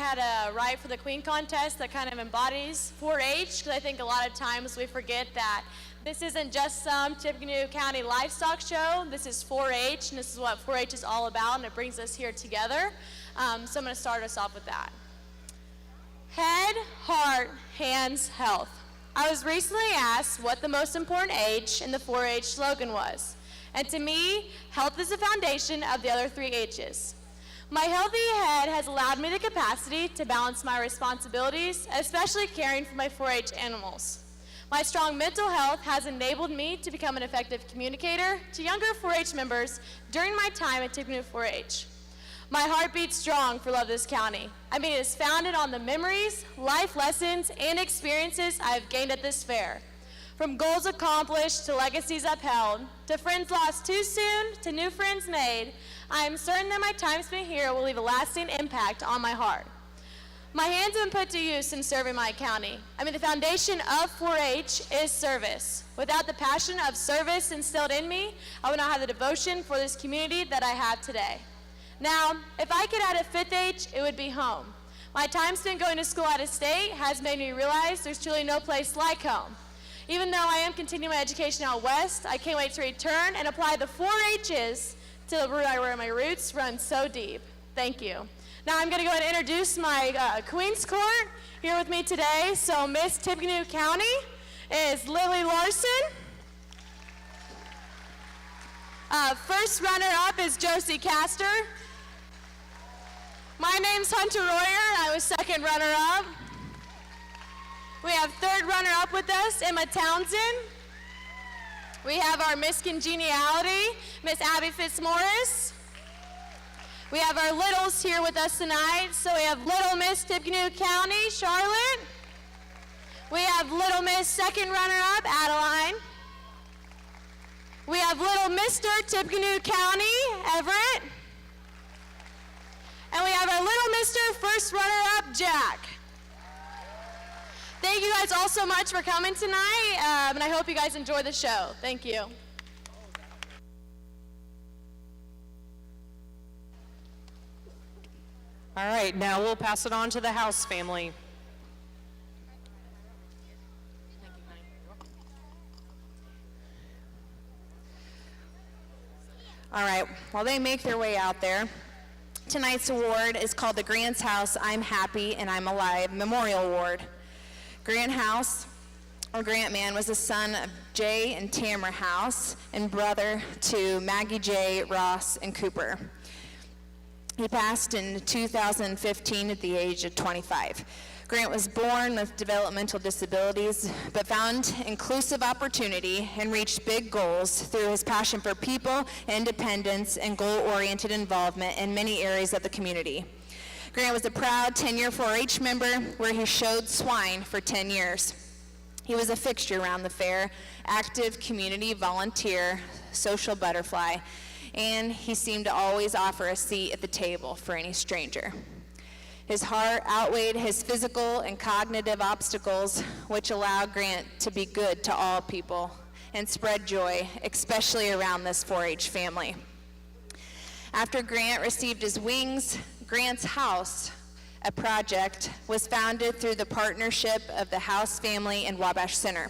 had a Right for the Queen contest that kind of embodies 4-H, because I think a lot of times we forget that this isn't just some Tippecanoe County livestock show. This is 4-H, and this is what 4-H is all about, and it brings us here together. So I'm going to start us off with that. Head, heart, hands, health. I was recently asked what the most important H in the 4-H slogan was. And to me, health is the foundation of the other 3 H's. My healthy head has allowed me the capacity to balance my responsibilities, especially caring for my 4-H animals. My strong mental health has enabled me to become an effective communicator to younger 4-H members during my time at Tippecanoe 4-H. My heart beats strong for love of this county. I mean, it is founded on the memories, life lessons, and experiences I have gained at this fair. From goals accomplished to legacies upheld, to friends lost too soon, to new friends made, I am certain that my time spent here will leave a lasting impact on my heart. My hands have been put to use in serving my county. I mean, the foundation of 4-H is service. Without the passion of service instilled in me, I would not have the devotion for this community that I have today. Now, if I could add a 5th H, it would be home. My time spent going to school out of state has made me realize there's truly no place like home. Even though I am continuing my education out west, I can't wait to return and apply the 4-H's to where my roots run so deep. Thank you. Now I'm going to go ahead and introduce my Queen's Court here with me today. So Miss Tippecanoe County is Lily Larson. First runner-up is Josie Castor. My name's Hunter Royer, and I was second runner-up. We have third runner-up with us, Emma Townsend. We have our Miss Congeniality, Miss Abby Fitzmaurice. We have our littles here with us tonight. So we have Little Miss Tippecanoe County, Charlotte. We have Little Miss second runner-up, Adeline. We have Little Mr. Tippecanoe County, Everett. And we have our Little Mr. first runner-up, Jack. Thank you guys all so much for coming tonight, and I hope you guys enjoy the show. Thank you. All right, now we'll pass it on to the House family. All right, while they make their way out there, tonight's award is called the Grant's House I'm Happy and I'm Alive Memorial Award. Grant House, or Grant Man, was the son of Jay and Tamara House and brother to Maggie J, Ross, and Cooper. He passed in 2015 at the age of 25. Grant was born with developmental disabilities, but found inclusive opportunity and reached big goals through his passion for people, independence, and goal-oriented involvement in many areas of the community. Grant was a proud 10-year 4-H member where he showed Swine for 10 years. He was a fixture around the fair, active community volunteer, social butterfly, and he seemed to always offer a seat at the table for any stranger. His heart outweighed his physical and cognitive obstacles, which allowed Grant to be good to all people and spread joy, especially around this 4-H family. After Grant received his wings, Grant's House, a project, was founded through the partnership of the House family and Wabash Center.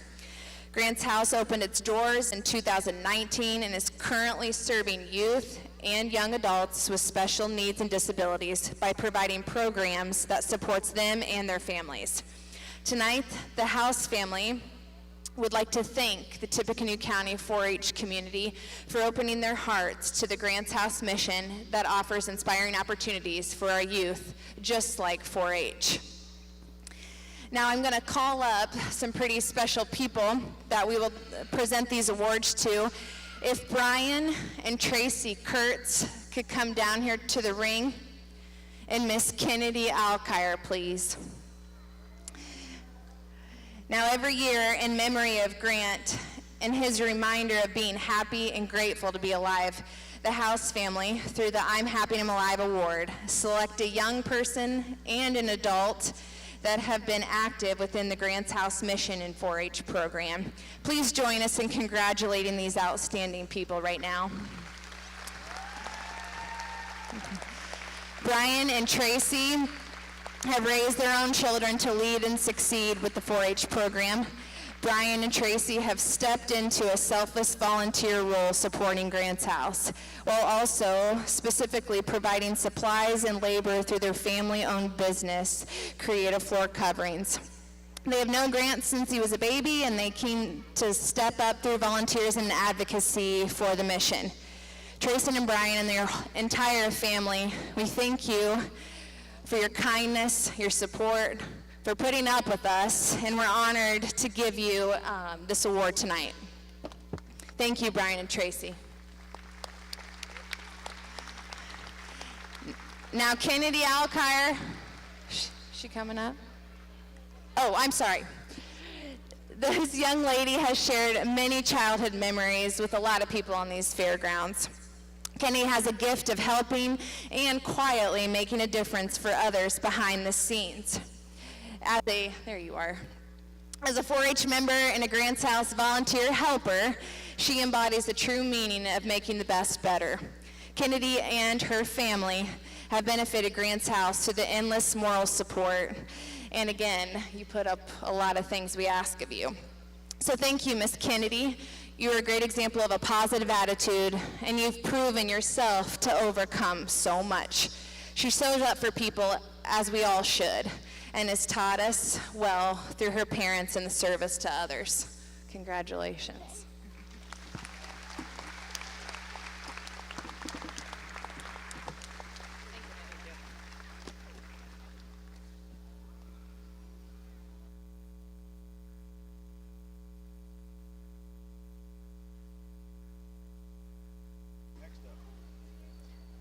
Grant's House opened its doors in 2019 and is currently serving youth and young adults with special needs and disabilities by providing programs that supports them and their families. Tonight, the House family would like to thank the Tippecanoe County 4-H community for opening their hearts to the Grant's House mission that offers inspiring opportunities for our youth, just like 4-H. Now I'm going to call up some pretty special people that we will present these awards to. If Brian and Tracy Kurtz could come down here to the ring, and Miss Kennedy Alkire, please. Now every year, in memory of Grant and his reminder of being happy and grateful to be alive, the House family, through the I'm Happy and I'm Alive Award, select a young person and an adult that have been active within the Grant's House mission and 4-H program. Please join us in congratulating these outstanding people right now. Brian and Tracy have raised their own children to lead and succeed with the 4-H program. Brian and Tracy have stepped into a selfless volunteer role supporting Grant's House, while also specifically providing supplies and labor through their family-owned business, Creative Floor Coverings. They have known Grant since he was a baby, and they came to step up through volunteers and advocacy for the mission. Tracy and Brian and their entire family, we thank you for your kindness, your support, for putting up with us, and we're honored to give you this award tonight. Thank you, Brian and Tracy. Now, Kennedy Alkire, she coming up? Oh, I'm sorry. This young lady has shared many childhood memories with a lot of people on these fairgrounds. Kennedy has a gift of helping and quietly making a difference for others behind the scenes. There you are. As a 4-H member and a Grant's House volunteer helper, she embodies the true meaning of making the best better. Kennedy and her family have benefited Grant's House through the endless moral support. And again, you put up a lot of things we ask of you. So thank you, Miss Kennedy. You are a great example of a positive attitude, and you've proven yourself to overcome so much. She shows up for people, as we all should, and has taught us well through her parents and the service to others. Congratulations.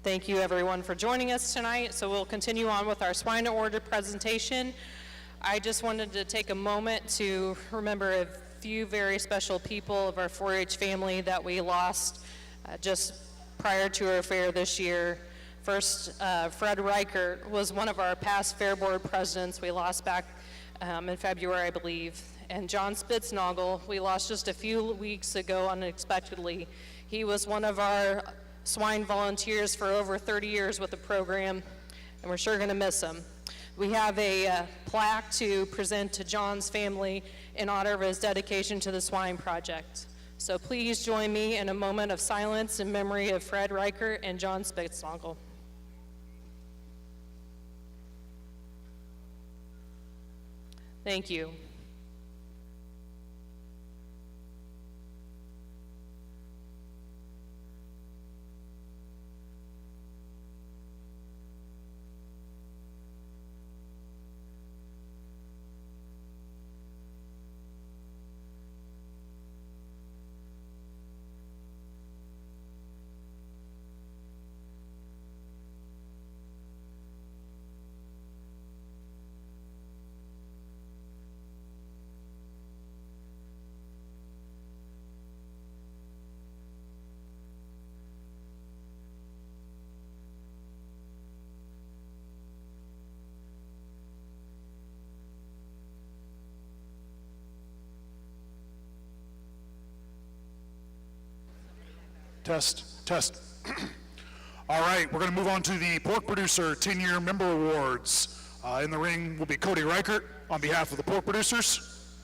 Thank you, everyone, for joining us tonight. So we'll continue on with our Swine Award presentation. I just wanted to take a moment to remember a few very special people of our 4-H family that we lost just prior to our fair this year. First, Fred Reichert was one of our past Fair Board presidents. We lost back in February, I believe. And John Spitznagel, we lost just a few weeks ago unexpectedly. He was one of our swine volunteers for over 30 years with the program, and we're sure going to miss him. We have a plaque to present to John's family in honor of his dedication to the Swine Project. So please join me in a moment of silence in memory of Fred Reichert and John Spitznagel. Thank you. Test. All right, we're going to move on to the Pork Producer 10-Year Member Awards. In the ring will be Cody Reichert on behalf of the Pork Producers.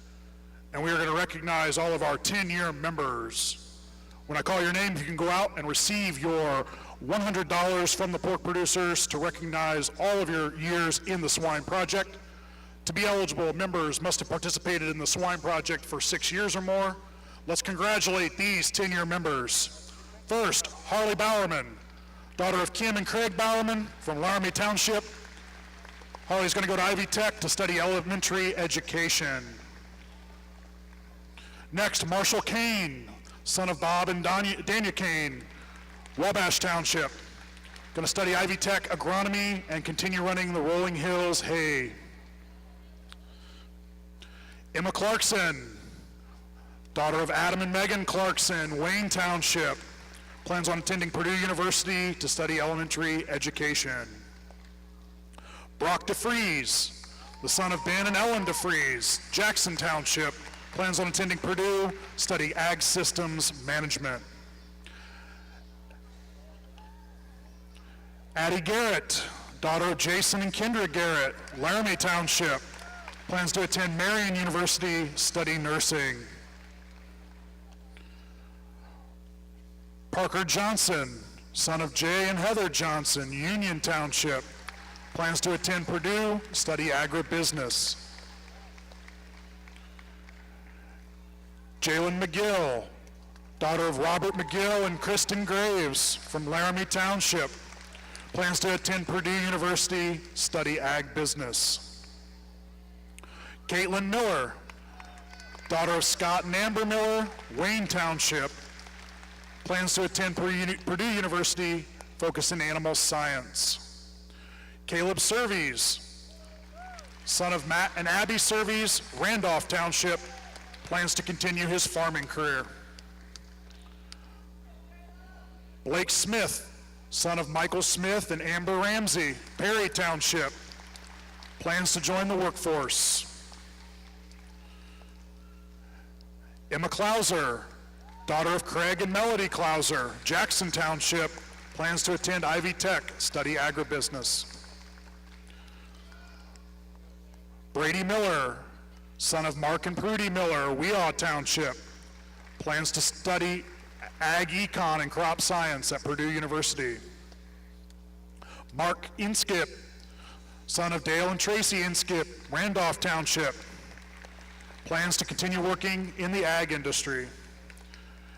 And we are going to recognize all of our 10-year members. When I call your name, you can go out and receive your $100 from the Pork Producers to recognize all of your years in the Swine Project. To be eligible, members must have participated in the Swine Project for 6 years or more. Let's congratulate these 10-year members. First, Harley Bowerman, daughter of Kim and Craig Bowerman from Laramie Township. Harley's going to go to Ivy Tech to study elementary education. Next, Marshall Kane, son of Bob and Dania Kane, Wabash Township. Going to study Ivy Tech agronomy and continue running the Rolling Hills hay. Emma Clarkson, daughter of Adam and Megan Clarkson, Wayne Township. Plans on attending Purdue University to study elementary education. Brock DeFries, the son of Ben and Ellen DeFries, Jackson Township. Plans on attending Purdue, study Ag Systems Management. Addie Garrett, daughter of Jason and Kendra Garrett, Laramie Township, plans to attend Marion University, study nursing. Parker Johnson, son of Jay and Heather Johnson, Union Township, plans to attend Purdue, study agribusiness. Jalen McGill, daughter of Robert McGill and Kristen Graves from Laramie Township, plans to attend Purdue University, study ag business. Caitlin Miller, daughter of Scott and Amber Miller, Wayne Township, plans to attend Purdue University, focus in animal science. Caleb Surveys, son of Matt and Abby Surveys, Randolph Township, plans to continue his farming career. Blake Smith, son of Michael Smith and Amber Ramsey, Perry Township, plans to join the workforce. Emma Klauser, daughter of Craig and Melody Klauser, Jackson Township, plans to attend Ivy Tech, study agribusiness. Brady Miller, son of Mark and Prudy Miller, Weaw Township, plans to study ag econ and crop science at Purdue University. Mark Inskip, son of Dale and Tracy Inskip, Randolph Township, plans to continue working in the ag industry.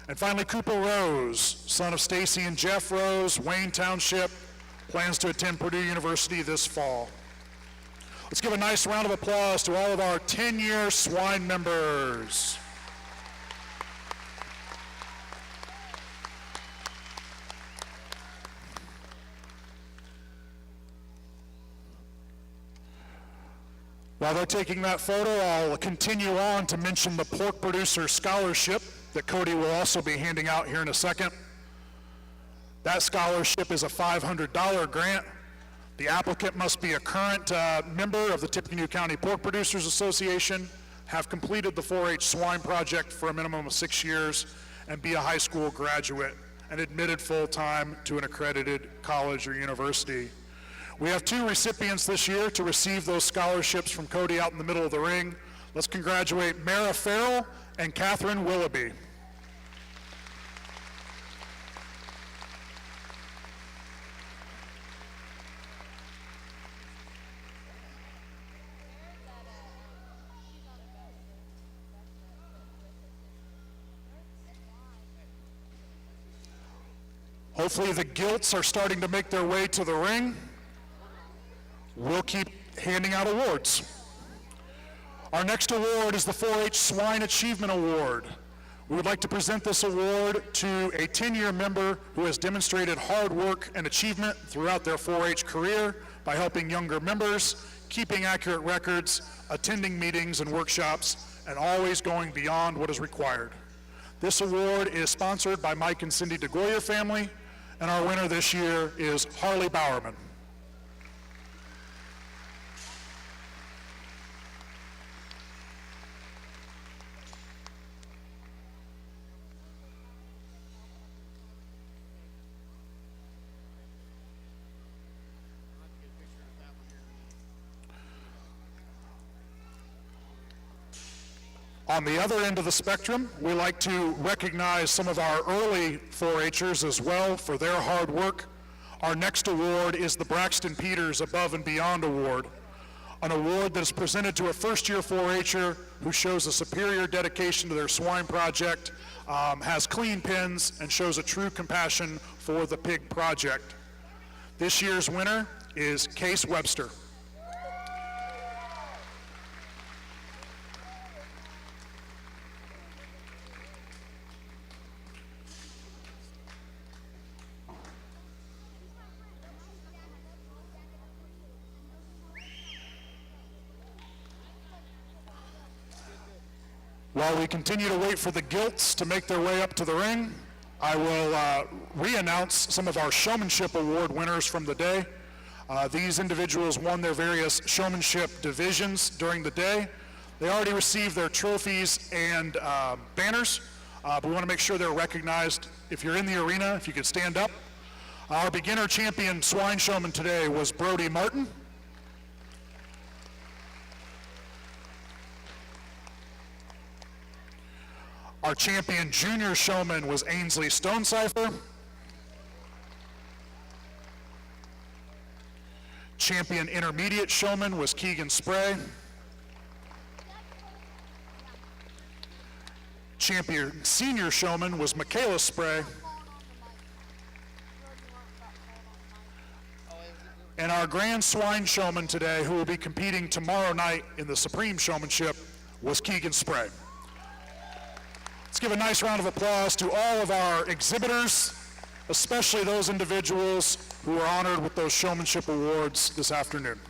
And finally, Cooper Rose, son of Stacy and Jeff Rose, Wayne Township, plans to attend Purdue University this fall. Let's give a nice round of applause to all of our 10-year Swine members. While they're taking that photo, I'll continue on to mention the Pork Producer Scholarship that Cody will also be handing out here in a second. That scholarship is a $500 grant. The applicant must be a current member of the Tippecanoe County Pork Producers Association, have completed the 4-H swine project for a minimum of 6 years, and be a high school graduate and admitted full-time to an accredited college or university. We have 2 recipients this year to receive those scholarships from Cody out in the middle of the ring. Let's congratulate Mara Farrell and Catherine Willoughby. Hopefully the Gilts are starting to make their way to the ring. We'll keep handing out awards. Our next award is the 4-H Swine Achievement Award. We would like to present this award to a 10-year member who has demonstrated hard work and achievement throughout their 4-H career by helping younger members, keeping accurate records, attending meetings and workshops, and always going beyond what is required. This award is sponsored by Mike and Cindy DeGoyer family, and our winner this year is Harley Bowerman. On the other end of the spectrum, we like to recognize some of our early 4-H'ers as well for their hard work. Our next award is the Braxton Peters Above and Beyond Award, an award that is presented to a first-year 4-H'er who shows a superior dedication to their swine project, has clean pens, and shows a true compassion for the pig project. This year's winner is Case Webster. While we continue to wait for the Gilts to make their way up to the ring, I will re-announce some of our Showmanship Award winners from the day. These individuals won their various Showmanship divisions during the day. They already received their trophies and banners, but we want to make sure they're recognized. If you're in the arena, if you could stand up. Our beginner champion swine showman today was Brody Martin. Our champion junior showman was Ainsley Stonecipher. Champion intermediate showman was Keegan Spray. Champion senior showman was Michaela Spray. And our grand swine showman today, who will be competing tomorrow night in the Supreme Showmanship, was Keegan Spray. Let's give a nice round of applause to all of our exhibitors, especially those individuals who were honored with those showmanship awards this afternoon.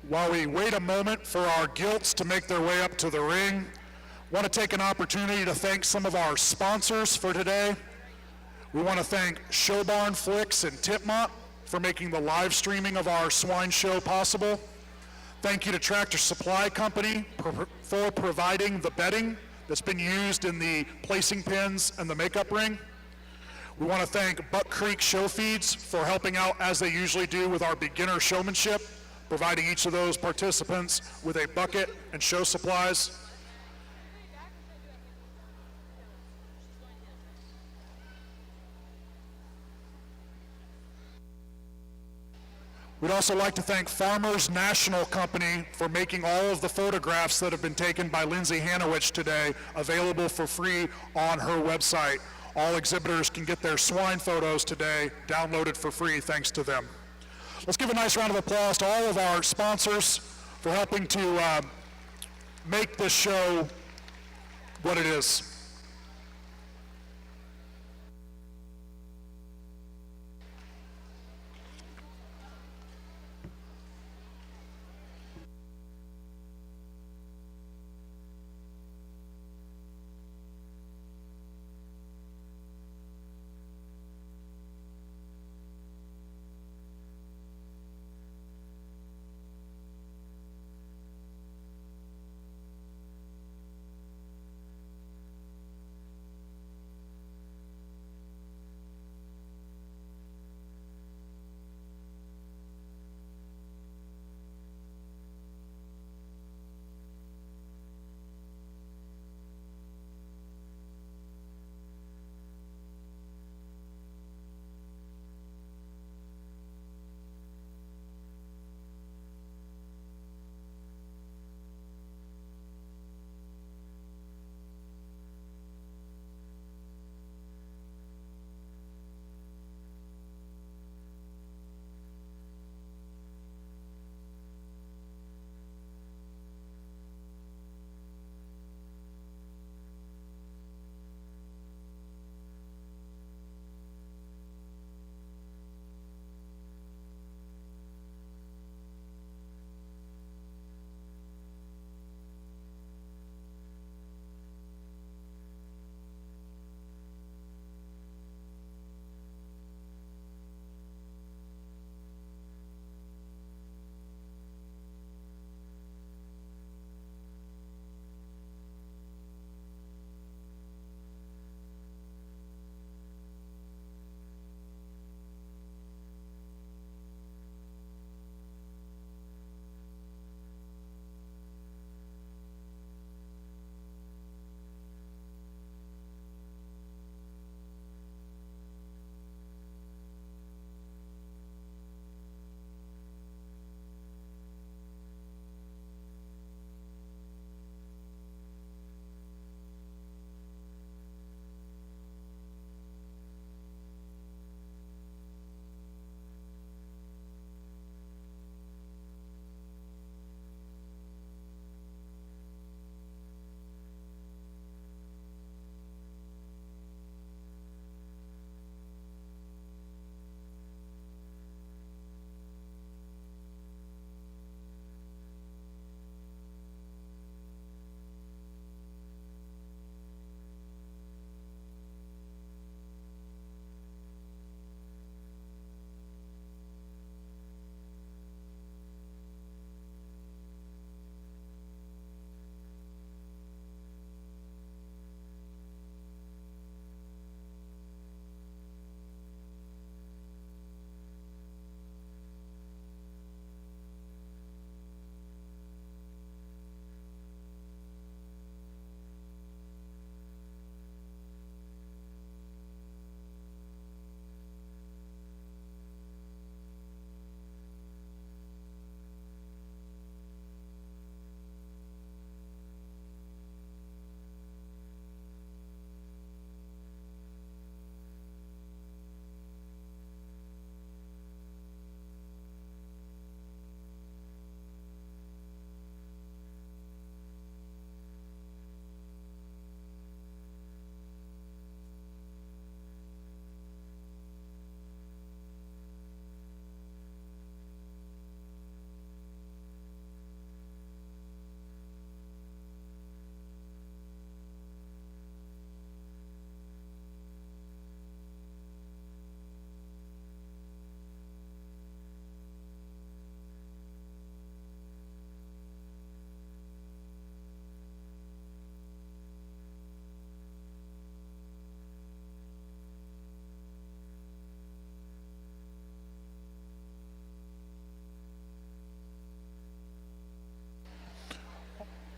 While we wait a moment for our gilts to make their way up to the ring, I want to take an opportunity to thank some of our sponsors for today. We want to thank Showbarn Flicks and Tipmont for making the live streaming of our swine show possible. Thank you to Tractor Supply Company for providing the bedding that's been used in the placing pins and the makeup ring. We want to thank Buck Creek Show Feeds for helping out as they usually do with our beginner showmanship, providing each of those participants with a bucket and show supplies. We'd also like to thank Farmers National Company for making all of the photographs that have been taken by Lindsay Hanowich today available for free on her website. All exhibitors can get their swine photos today downloaded for free thanks to them. Let's give a nice round of applause to all of our sponsors for helping to make this show what it is.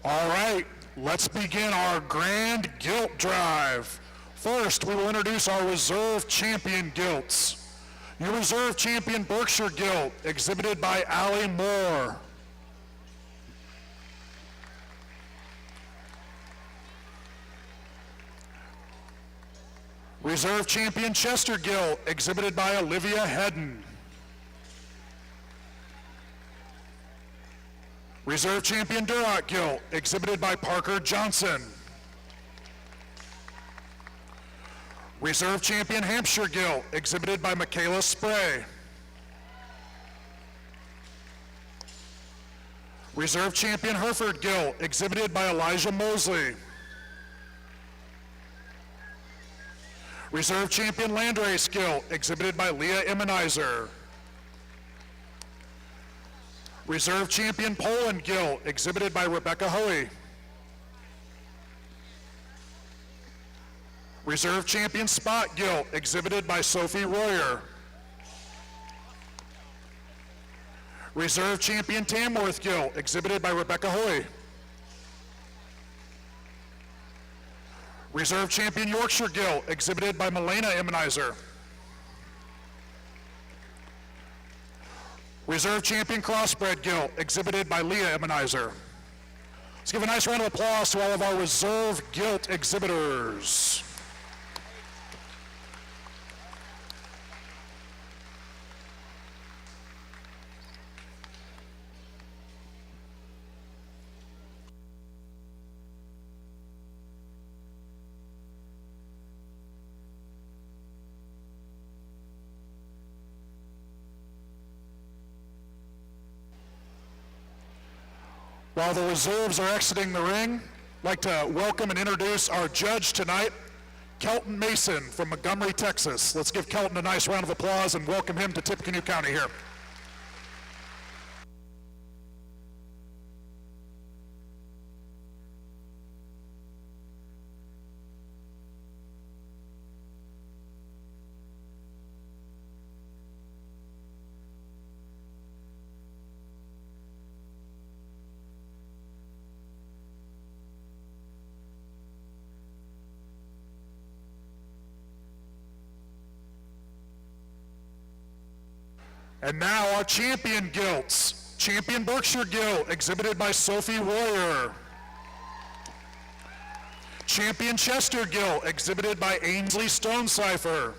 All right, let's begin our grand Gilt drive. First, we will introduce our reserve champion Gilts. Your reserve champion Berkshire Gilt, exhibited by Allie Moore. Reserve champion Chester Gilt, exhibited by Olivia Hedden. Reserve champion Duroc Gilt, exhibited by Parker Johnson. Reserve champion Hampshire Gilt, exhibited by Michaela Spray. Reserve champion Hereford Gilt, exhibited by Elijah Mosley. Reserve champion Landrace Gilt, exhibited by Leah Immenizer. Reserve champion Poland Gilt, exhibited by Rebecca Hoey. Reserve champion Spot Gilt, exhibited by Sophie Royer. Reserve champion Tamworth Gilt, exhibited by Rebecca Hoey. Reserve champion Yorkshire Gilt, exhibited by Milena Immenizer. Reserve champion Crossbred Gilt, exhibited by Leah Immenizer. Let's give a nice round of applause to all of our reserve Gilt exhibitors. While the reserves are exiting the ring, I'd like to welcome and introduce our judge tonight, Kelton Mason from Montgomery, Texas. Let's give Kelton a nice round of applause and welcome him to Tippecanoe County here. And now our champion Gilts. Champion Berkshire Gilt, exhibited by Sophie Royer. Champion Chester Gilt, exhibited by Ainsley Stonecipher.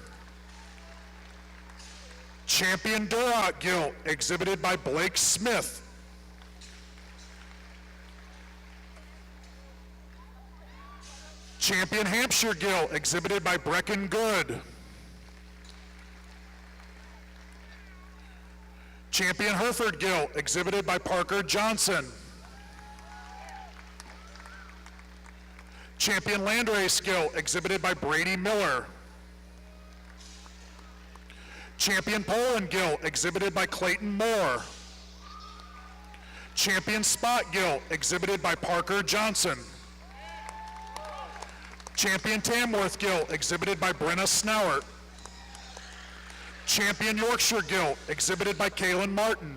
Champion Duroc Gilt, exhibited by Blake Smith. Champion Hampshire Gilt, exhibited by Brecken Good. Champion Hereford Gilt, exhibited by Parker Johnson. Champion Landrace Gilt, exhibited by Brady Miller. Champion Poland Gilt, exhibited by Clayton Moore. Champion Spot Gilt, exhibited by Parker Johnson. Champion Tamworth Gilt, exhibited by Brenna Snowert. Champion Yorkshire Gilt, exhibited by Kaylin Martin.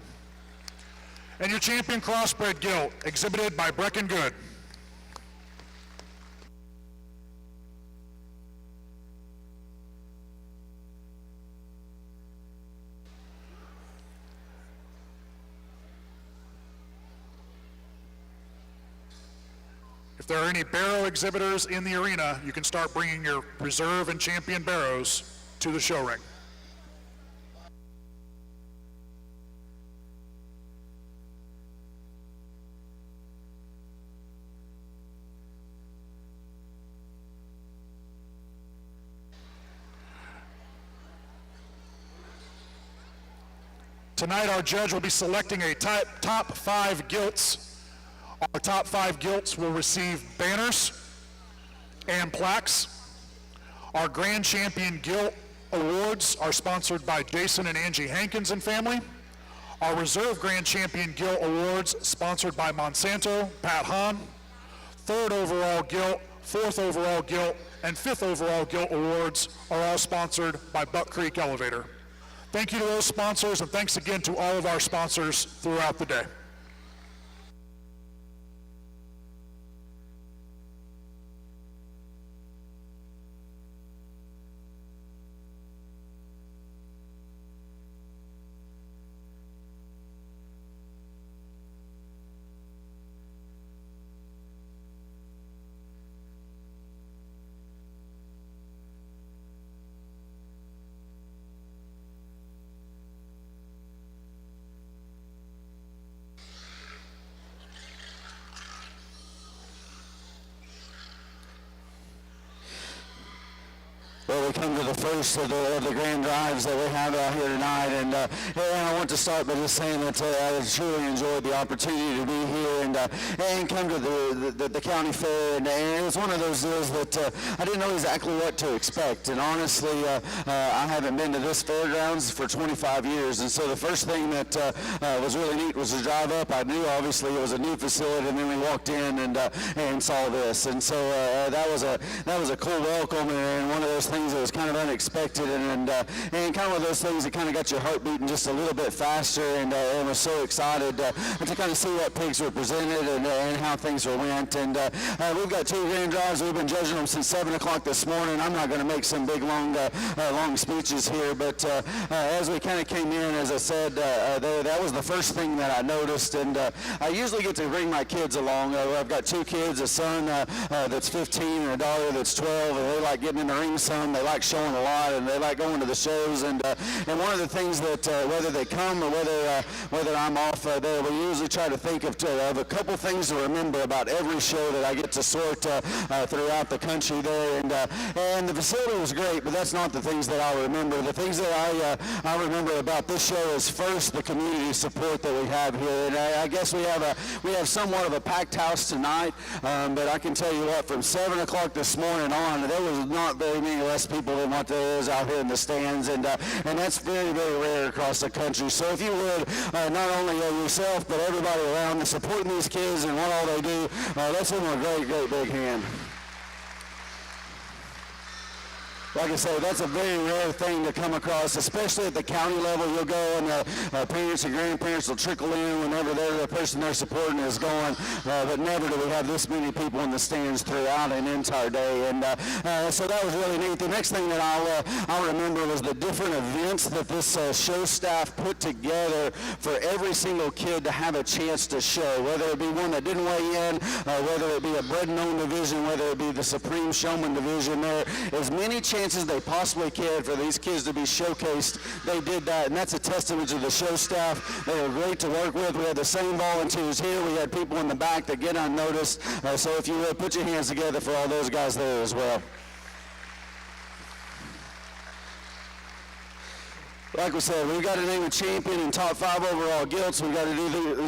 And your champion Crossbred Gilt, exhibited by Brecken Good. If there are any Barrow exhibitors in the arena, you can start bringing your reserve and champion Barrows to the show ring. Tonight, our judge will be selecting a top 5 Gilts. Our top 5 Gilts will receive banners and plaques. Our Grand Champion Gilt Awards are sponsored by Jason and Angie Hankins and family. Our Reserve Grand Champion Gilt Awards sponsored by Monsanto, Pat Hahn. 3rd Overall Gilt, 4th Overall Gilt, and 5th Overall Gilt Awards are all sponsored by Buck Creek Elevator. Thank you to those sponsors, and thanks again to all of our sponsors throughout the day. Well, we come to the first of the grand drives that we have out here tonight, and I want to start by just saying that I truly enjoyed the opportunity to be here and come to the county fair, and it was one of those deals that I didn't know exactly what to expect, and honestly, I haven't been to this fairgrounds for 25 years, and so the first thing that was really neat was to drive up. I knew obviously it was a new facility, and then we walked in and saw this, and so that was a cool welcome, and one of those things that was kind of unexpected, and kind of one of those things that kind of got your heart beating just a little bit faster, and was so excited to kind of see what pigs were presented and how things went. And we've got 2 grand drives. We've been judging them since 7 o'clock this morning. I'm not going to make some big long speeches here, but as we kind of came in, as I said, that was the first thing that I noticed. And I usually get to bring my kids along. I've got 2 kids, a son that's 15 and a daughter that's 12, and they like getting in the ring some. They like showing a lot, and they like going to the shows. And one of the things that whether they come or whether I'm off there, we usually try to think of a couple things to remember about every show that I get to sort throughout the country there. And the facility was great, but that's not the things that I remember. The things that I remember about this show is first the community support that we have here. And I guess we have somewhat of a packed house tonight, but I can tell you what, from 7 o'clock this morning on, there was not very many less people than what there is out here in the stands, and that's very, very rare across the country. So if you would, not only yourself, but everybody around and supporting these kids and what all they do, let's give them a great, great big hand. Like I say, that's a very rare thing to come across, especially at the county level. You'll go and parents and grandparents will trickle in whenever the person they're supporting is going, but never do we have this many people in the stands throughout an entire day. And so that was really neat. The next thing that I'll remember was the different events that this show staff put together for every single kid to have a chance to show, whether it be one that didn't weigh in, whether it be a bred and owned division, whether it be the Supreme Showman division. There as many chances they possibly could for these kids to be showcased. They did that, and that's a testament to the show staff. They were great to work with. We had the same volunteers here. We had people in the back that get unnoticed. So if you would, put your hands together for all those guys there as well. Like we said, we've got to name a champion in top 5 overall Gilts. We've got to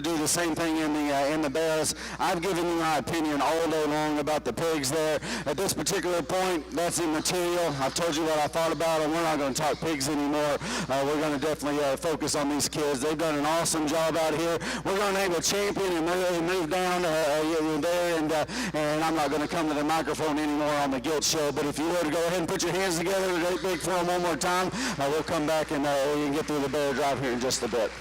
do the same thing in the Barrows. I've given you my opinion all day long about the pigs there. At this particular point, that's immaterial. I've told you what I thought about them. We're not going to talk pigs anymore. We're going to definitely focus on these kids. They've done an awesome job out here. We're going to name a champion and move down there, and I'm not going to come to the microphone anymore on the Gilt show, but if you were to go ahead and put your hands together, a great big for them one more time, we'll come back and we can get through the bear drive here in just a bit.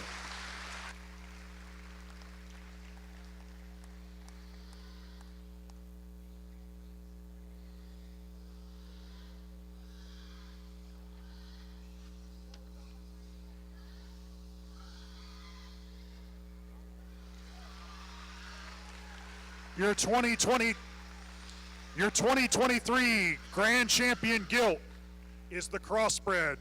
Your 2023 Grand Champion Gilt is the crossbred.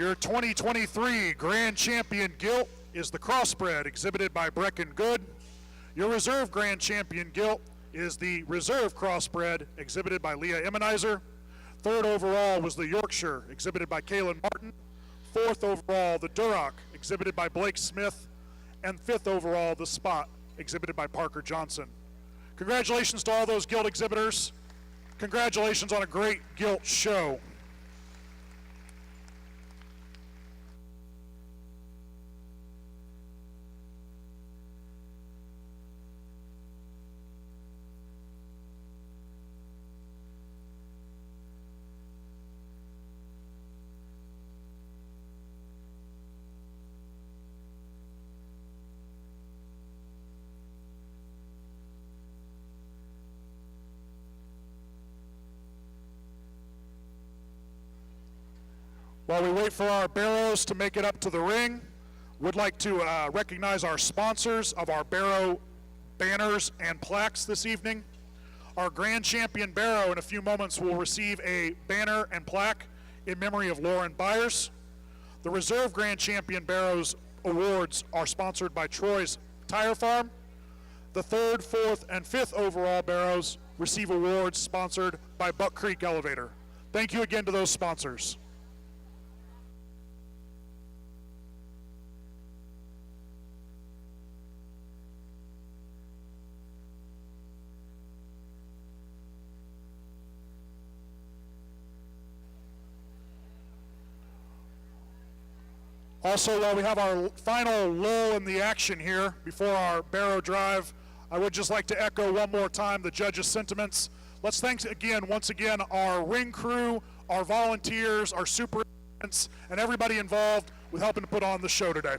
Your 2023 Grand Champion Gilt is the crossbred exhibited by Brecken Good. Your Reserve Grand Champion Gilt is the Reserve Crossbred exhibited by Leah Emmenizer. Third overall was the Yorkshire exhibited by Kaylin Martin. Fourth overall, the Duroc exhibited by Blake Smith. And fifth overall, the Spot exhibited by Parker Johnson. Congratulations to all those Gilt exhibitors. Congratulations on a great Gilt show. While we wait for our Barrows to make it up to the ring, would like to recognize our sponsors of our Barrow banners and plaques this evening. Our Grand Champion Barrow in a few moments will receive a banner and plaque in memory of Lauren Byers. The Reserve Grand Champion Barrows awards are sponsored by Troy's Tire Farm. The third, fourth, and fifth overall Barrows receive awards sponsored by Buck Creek Elevator. Thank you again to those sponsors. Also, while we have our final lull in the action here before our Barrow drive, I would just like to echo one more time the judges' sentiments. Let's thank again, once again, our ring crew, our volunteers, our superintendents, and everybody involved with helping to put on the show today.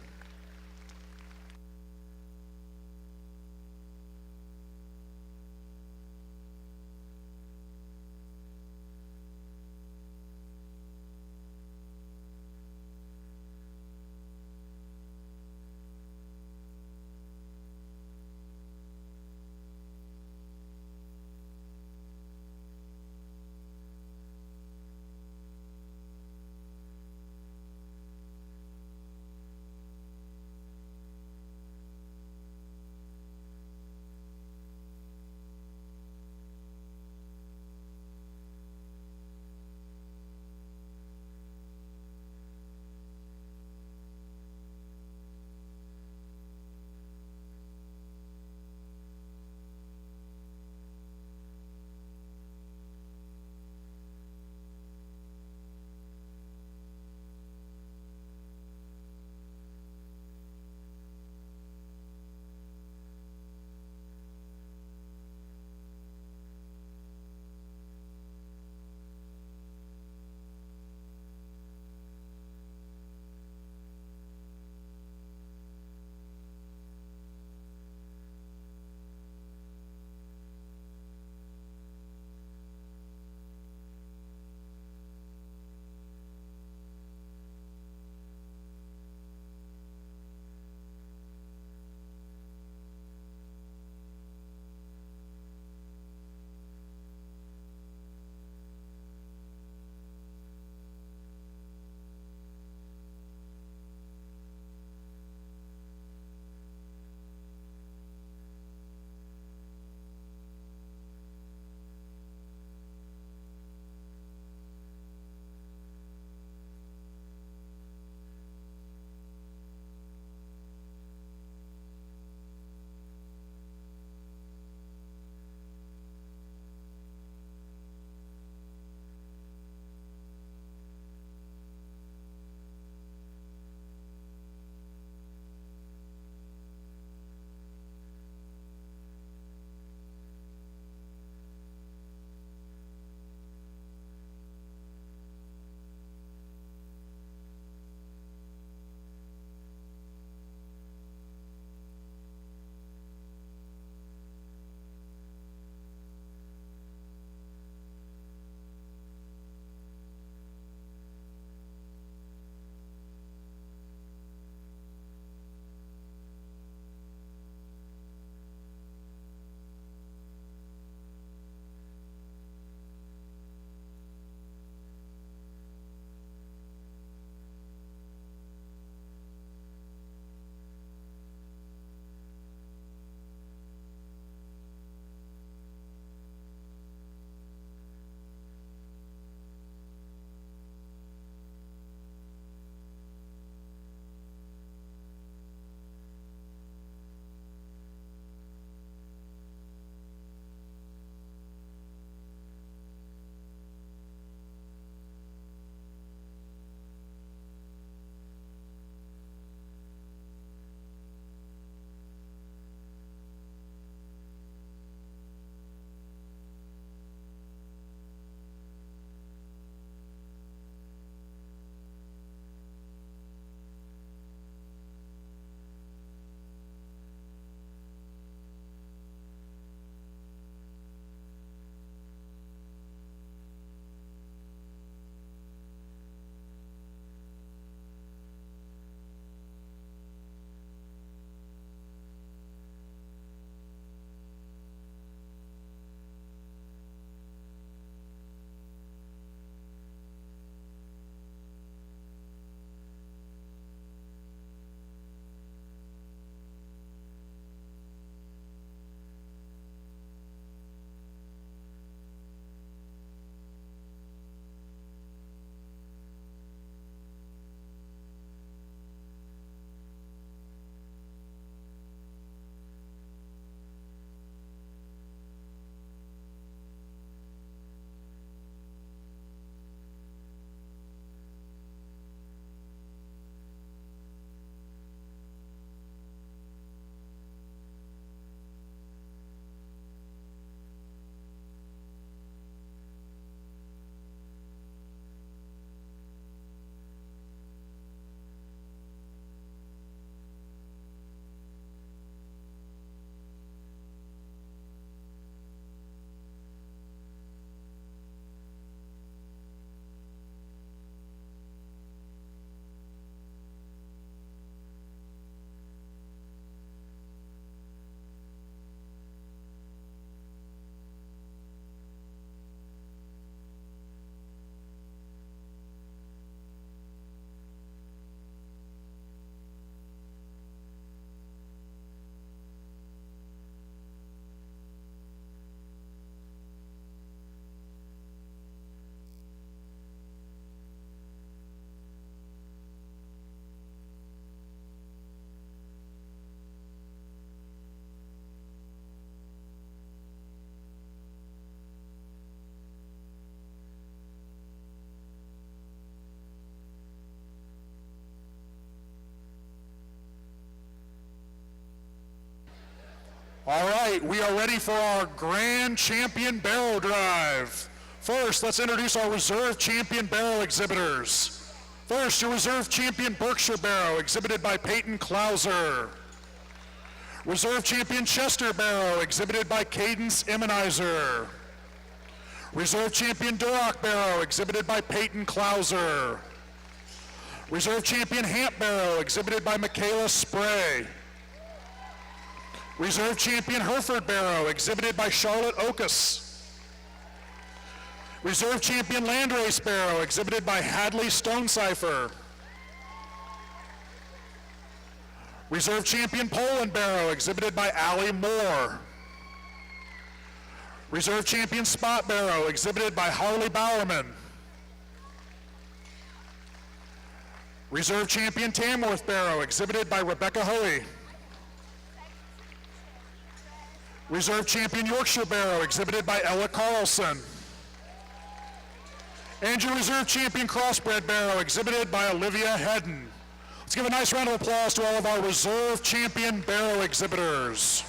All right, we are ready for our Grand Champion Barrow Drive. First, let's introduce our Reserve Champion Barrow exhibitors. First, your Reserve Champion Berkshire Barrow, exhibited by Peyton Klauser. Reserve Champion Chester Barrow, exhibited by Cadence Immenizer. Reserve Champion Duroc Barrow, exhibited by Peyton Klauser. Reserve Champion Hamp Barrow, exhibited by Michaela Spray. Reserve Champion Hereford Barrow, exhibited by Charlotte Okus. Reserve Champion Landrace Barrow, exhibited by Hadley Stonecipher. Reserve Champion Poland Barrow, exhibited by Allie Moore. Reserve Champion Spot Barrow, exhibited by Harley Bowerman. Reserve Champion Tamworth Barrow, exhibited by Rebecca Hoey. Reserve Champion Yorkshire Barrow, exhibited by Ella Carlson. And your Reserve Champion Crossbred Barrow, exhibited by Olivia Hedden. Let's give a nice round of applause to all of our Reserve Champion Barrow exhibitors.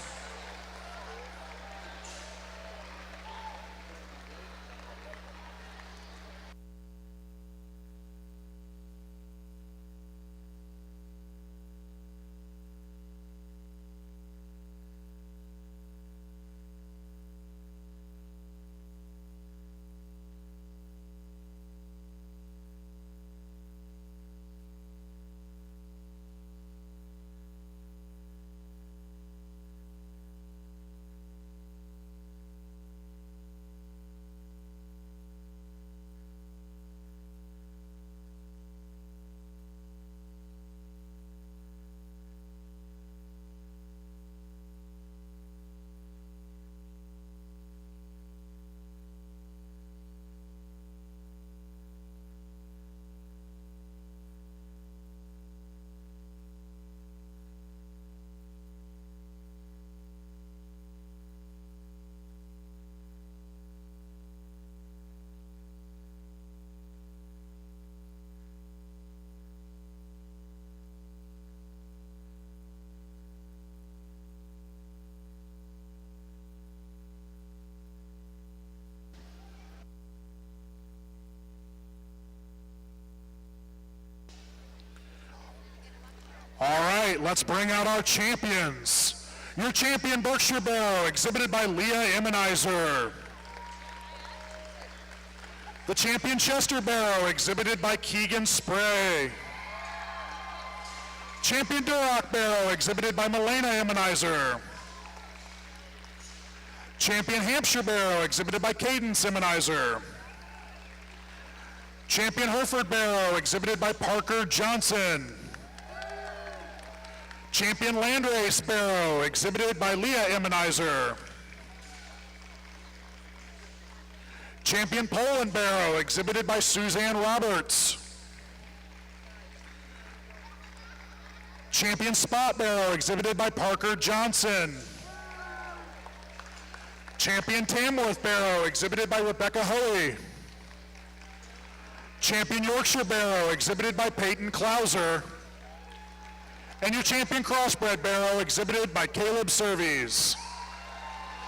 All right, let's bring out our champions. Your champion Berkshire Barrow, exhibited by Leah Immenizer. The champion Chester Barrow, exhibited by Keegan Spray. Champion Duroc Barrow, exhibited by Milena Immenizer. Champion Hampshire Barrow, exhibited by Cadence Immenizer. Champion Hereford Barrow, exhibited by Parker Johnson. Champion Landrace Barrow, exhibited by Leah Immenizer. Champion Poland Barrow, exhibited by Suzanne Roberts. Champion Spot Barrow, exhibited by Parker Johnson. Champion Tamworth Barrow, exhibited by Rebecca Hoey. Champion Yorkshire Barrow, exhibited by Peyton Klauser. And your champion Crossbred Barrow, exhibited by Caleb Surveys.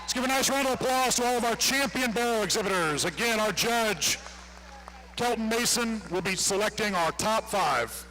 Let's give a nice round of applause to all of our champion Barrow exhibitors. Again, our judge, Kelton Mason, will be selecting our top 5.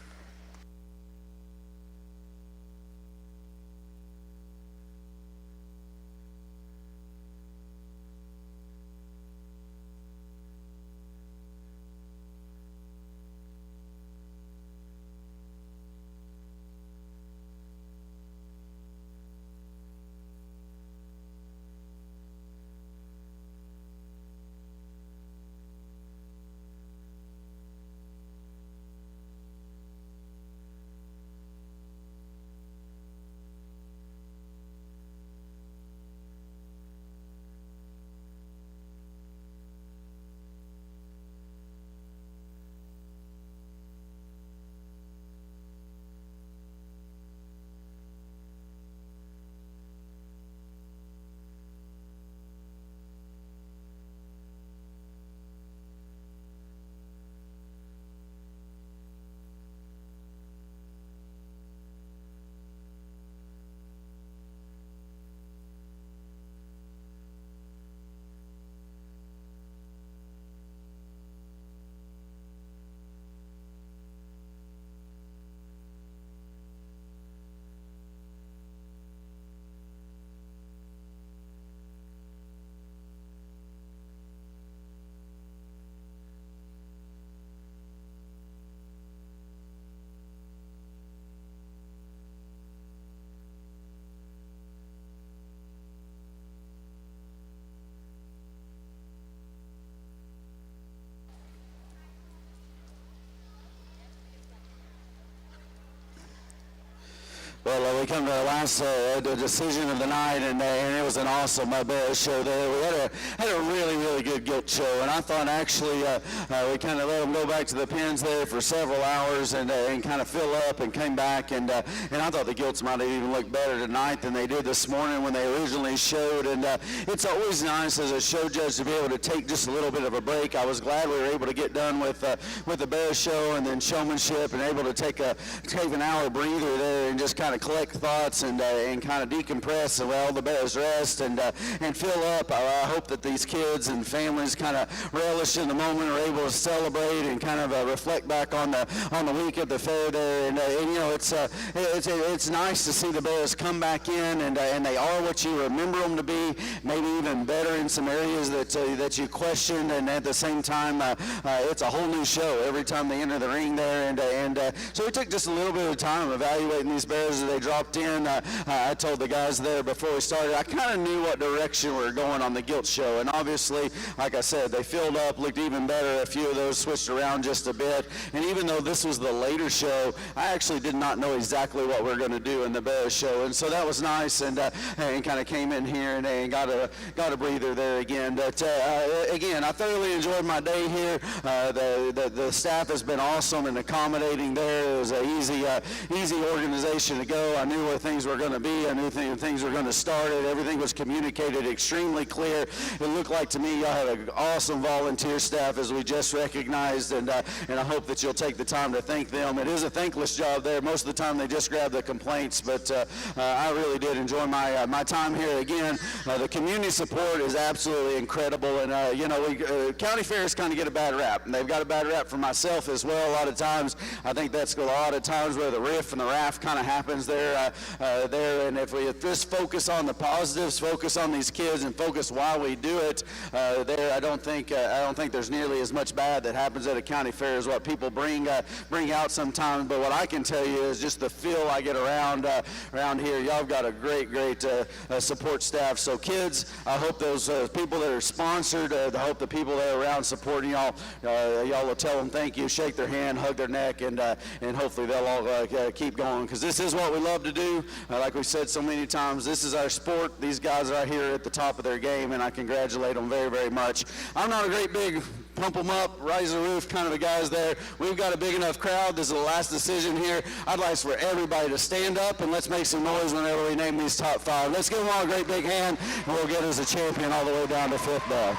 Well, we come to our last decision of the night, and it was an awesome Barrow show there. We had a really, really good Gilt show, and I thought actually we kind of let them go back to the pens there for several hours and kind of fill up and came back, and I thought the Gilts might have even looked better tonight than they did this morning when they originally showed, and it's always nice as a show judge to be able to take just a little bit of a break. I was glad we were able to get done with the Barrow show and then Showmanship and able to take an hour breather there and just kind of collect thoughts and kind of decompress and all the Barrows rest and fill up. I hope that these kids and families kind of relish in the moment, are able to celebrate and kind of reflect back on the week at the fair there. And you know, it's nice to see the Barrows come back in and they are what you remember them to be, maybe even better in some areas that you questioned, and at the same time it's a whole new show every time they enter the ring there. And so we took just a little bit of time evaluating these Barrows as they dropped in. I told the guys there before we started, I kind of knew what direction we were going on the Gilt show, and obviously, like I said, they filled up, looked even better. A few of those switched around just a bit, and even though this was the later show, I actually did not know exactly what we were going to do in the Barrow show, and so that was nice, and kind of came in here and got a breather there again. But again, I thoroughly enjoyed my day here. The staff has been awesome and accommodating there. It was an easy organization to go. I knew where things were going to be. I knew things were going to start. Everything was communicated extremely clear. It looked like to me y'all had an awesome volunteer staff, as we just recognized, and I hope that you'll take the time to thank them. It is a thankless job there. Most of the time they just grab the complaints, but I really did enjoy my time here. Again, the community support is absolutely incredible, and you know, county fairs kind of get a bad rap, and they've got a bad rap for myself as well. A lot of times, I think that's a lot of times where the riff and the raff kind of happens there. And if we just focus on the positives, focus on these kids, and focus why we do it, I don't think there's nearly as much bad that happens at a county fair as what people bring out sometimes. But what I can tell you is just the feel I get around here. Y'all have got a great support staff. So kids, I hope those people that are sponsored, I hope the people that are around supporting y'all will tell them thank you, shake their hand, hug their neck, and hopefully they'll all keep going, because this is what we love to do. Like we said so many times, this is our sport. These guys are here at the top of their game, and I congratulate them very, very much. I'm not a great big pump them up, rise the roof kind of a guys there. We've got a big enough crowd. This is the last decision here. I'd like for everybody to stand up, and let's make some noise whenever we name these top five. Let's give them all a great big hand, and we'll get us a champion all the way down to fifth bell.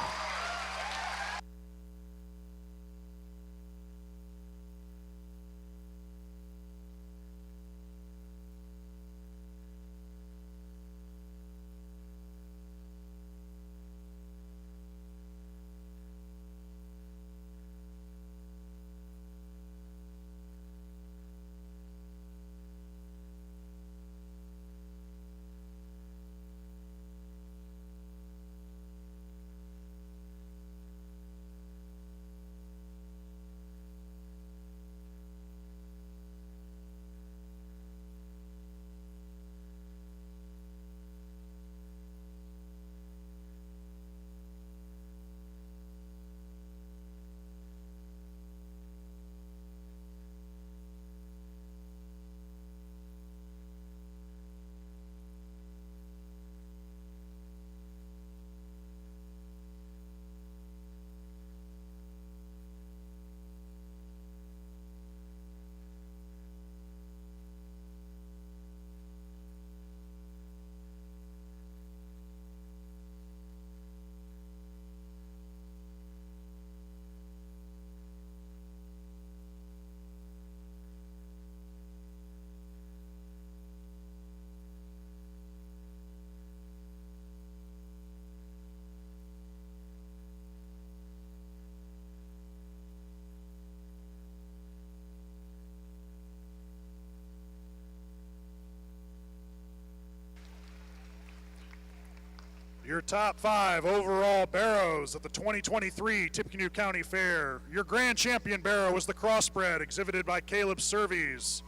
Your top five overall Barrows at the 2023 Tippecanoe County Fair. Your grand champion Barrow was the crossbred, exhibited by Caleb Surveys.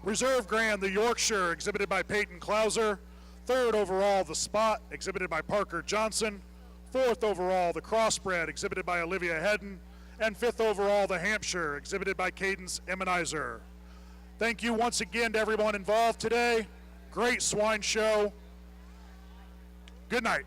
Reserve Grand, the Yorkshire, exhibited by Peyton Klauser. Third overall, the Spot, exhibited by Parker Johnson. Fourth overall, the crossbred, exhibited by Olivia Hedden. And fifth overall, the Hampshire, exhibited by Cadence Emmenizer. Thank you once again to everyone involved today. Great swine show. Good night.